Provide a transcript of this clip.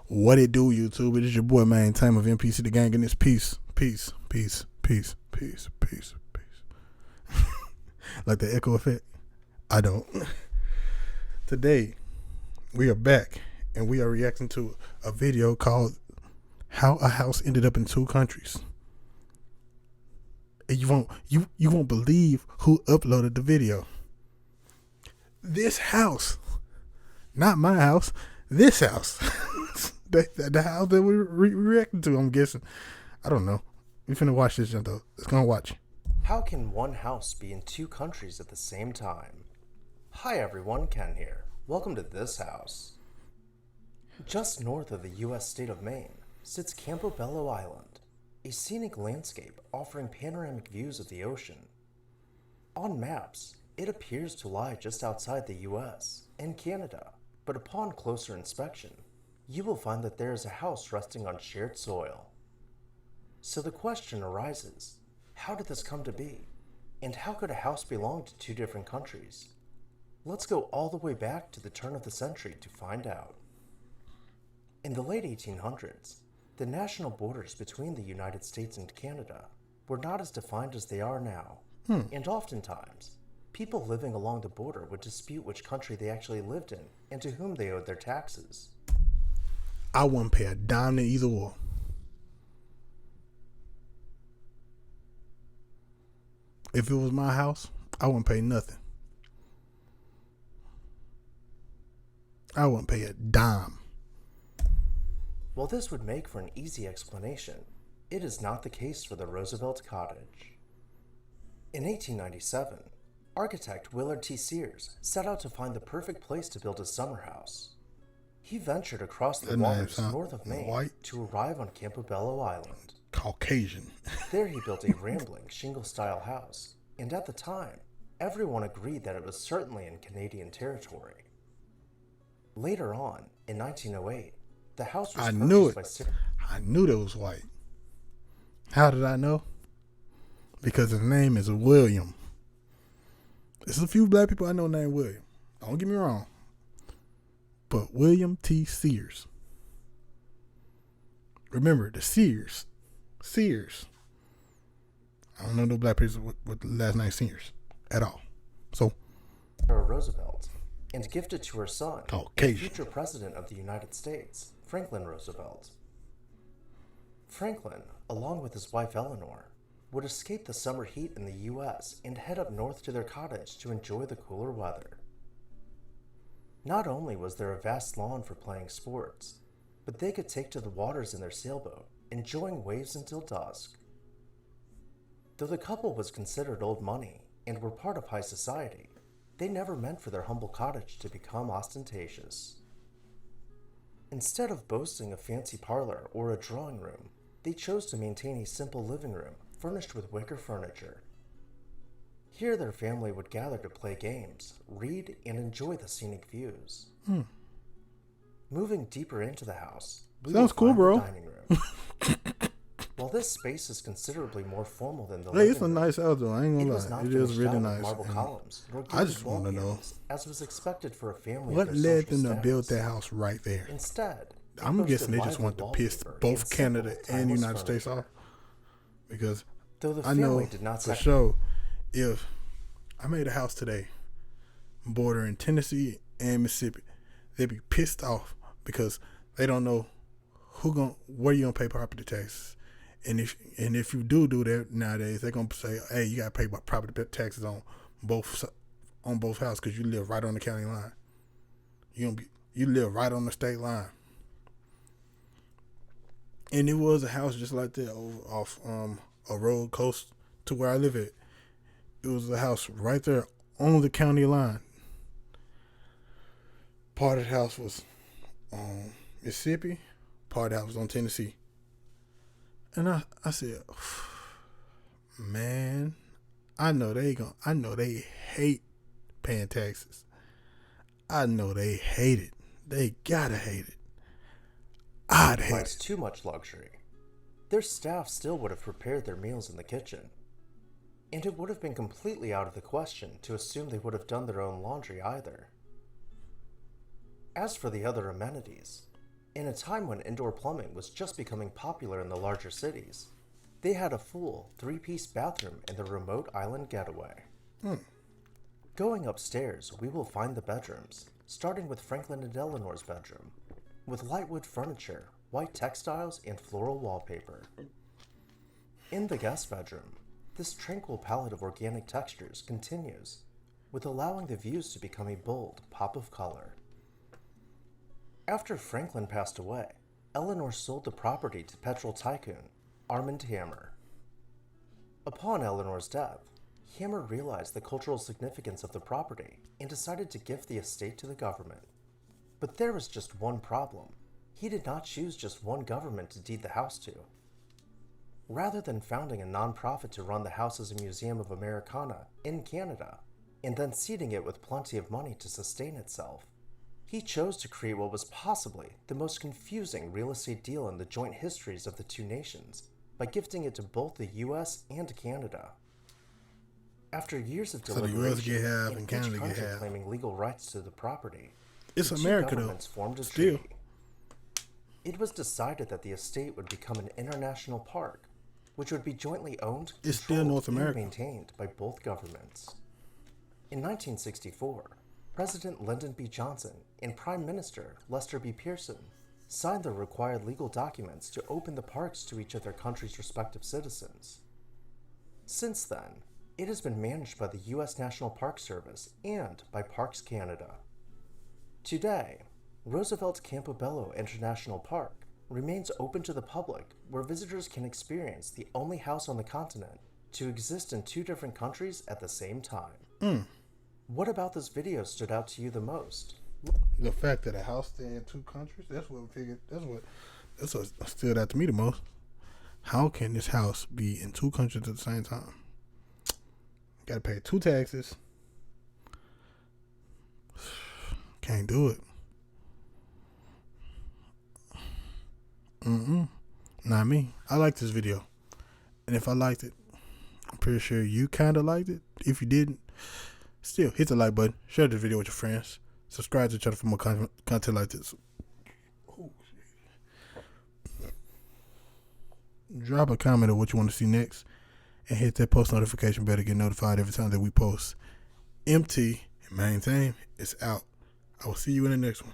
What it do, YouTube? It is your boy, man, Time of MPC the gang, and it's peace, peace, peace, peace, peace, peace, peace. Like the echo effect? I don't. Today, we are back, and we are reacting to a video called How a House Ended Up in Two Countries. And you won't believe who uploaded the video. This house. Not my house. This house. The house that we're reacting to, I'm guessing. I don't know. We finna watch this, though. Let's go watch. How can one house be in two countries at the same time? Hi everyone, Ken here. Welcome to this house. Just north of the U.S. state of Maine sits Campobello Island, a scenic landscape offering panoramic views of the ocean. On maps, it appears to lie just outside the U.S. and Canada, but upon closer inspection, you will find that there is a house resting on shared soil. So the question arises, how did this come to be? And how could a house belong to two different countries? Let's go all the way back to the turn of the century to find out. In the late 1800s, the national borders between the United States and Canada were not as defined as they are now, and oftentimes, people living along the border would dispute which country they actually lived in and to whom they owed their taxes. I wouldn't pay a dime to either or. If it was my house, I wouldn't pay nothing. I wouldn't pay a dime. While this would make for an easy explanation, it is not the case for the Roosevelt cottage. In 1897, architect Willard T. Sears set out to find the perfect place to build his summer house. He ventured across the waters north of Maine to arrive on Campobello Island. Caucasian. There he built a rambling shingle-style house, and at the time, everyone agreed that it was certainly in Canadian territory. Later on, in 1908, the house was purchased by Sears. I knew that was white. How did I know? Because his name is William. There's a few black people I know named William. Don't get me wrong. But William T. Sears. Remember, the Sears. Sears. I don't know no black person with the last name Sears at all. So, Roosevelt, and gifted to her son, the future president of the United States, Franklin Roosevelt. Franklin, along with his wife Eleanor, would escape the summer heat in the U.S. and head up north to their cottage to enjoy the cooler weather. Not only was there a vast lawn for playing sports, but they could take to the waters in their sailboat, enjoying waves until dusk. Though the couple was considered old money and were part of high society, they never meant for their humble cottage to become ostentatious. Instead of boasting a fancy parlor or a drawing room, they chose to maintain a simple living room furnished with wicker furniture. Here their family would gather to play games, read, and enjoy the scenic views. Moving deeper into the house, sounds cool, bro. The dining room. While this space is considerably more formal than the living room, it's a nice house though. I ain't gonna lie, it is really nice. Marble columns, I just want to know, as was expected for a family. What led them to build that house right there? Instead, I'm guessing they just want to piss both Canada and the United States off. Because I know for sure, if I made a house today bordering Tennessee and Mississippi, they'd be pissed off because they don't know where you gonna pay property taxes. And if you do that nowadays, they're gonna say, hey, you gotta pay property taxes on both houses because you live right on the county line. You live right on the state line. And it was a house just like that off a road close to where I live at. It was a house right there on the county line. Part of the house was on Mississippi, part of the house was on Tennessee. And I said, man, I know they hate paying taxes. I know they hate it. They gotta hate it. I'd hate it. Too much luxury. Their staff still would have prepared their meals in the kitchen. And it would have been completely out of the question to assume they would have done their own laundry either. As for the other amenities, In a time when indoor plumbing was just becoming popular in the larger cities, they had a full 3-piece bathroom in the remote island getaway. Going upstairs, we will find the bedrooms, starting with Franklin and Eleanor's bedroom, with light wood furniture, white textiles, and floral wallpaper. In the guest bedroom, this tranquil palette of organic textures continues, with allowing the views to become a bold pop of color. After Franklin passed away, Eleanor sold the property to petrol tycoon Armand Hammer. Upon Eleanor's death, Hammer realized the cultural significance of the property and decided to give the estate to the government. But there was just one problem. He did not choose just one government to deed the house to. Rather than founding a non-profit to run the house as a museum of Americana in Canada, and then seeding it with plenty of money to sustain itself, he chose to create what was possibly the most confusing real estate deal in the joint histories of the two nations by gifting it to both the US and Canada. After years of deliberation, the US get half and Canada get half, claiming legal rights to the property, it's America though. Formed a Still, treaty. It was decided that the estate would become an international park, which would be jointly owned, it's still North America, and maintained by both governments. In 1964, President Lyndon B. Johnson and Prime Minister Lester B. Pearson signed the required legal documents to open the parks to each of their country's respective citizens. Since then, it has been managed by the U.S. National Park Service and by Parks Canada. Today, Roosevelt Campobello International Park remains open to the public, where visitors can experience the only house on the continent to exist in two different countries at the same time. What about this video stood out to you the most? The fact that a house stay in two countries, that's what stood out to me the most. How can this house be in two countries at the same time? Got to pay 2 taxes. Can't do it. Not me. I like this video. And if I liked it, I'm pretty sure you kind of liked it. If you didn't, still hit the like button. Share this video with your friends. Subscribe to the channel for more content like this. Drop a comment of what you want to see next. And hit that post notification bell to get notified every time that we post. MT and Maintain is out. I will see you in the next one.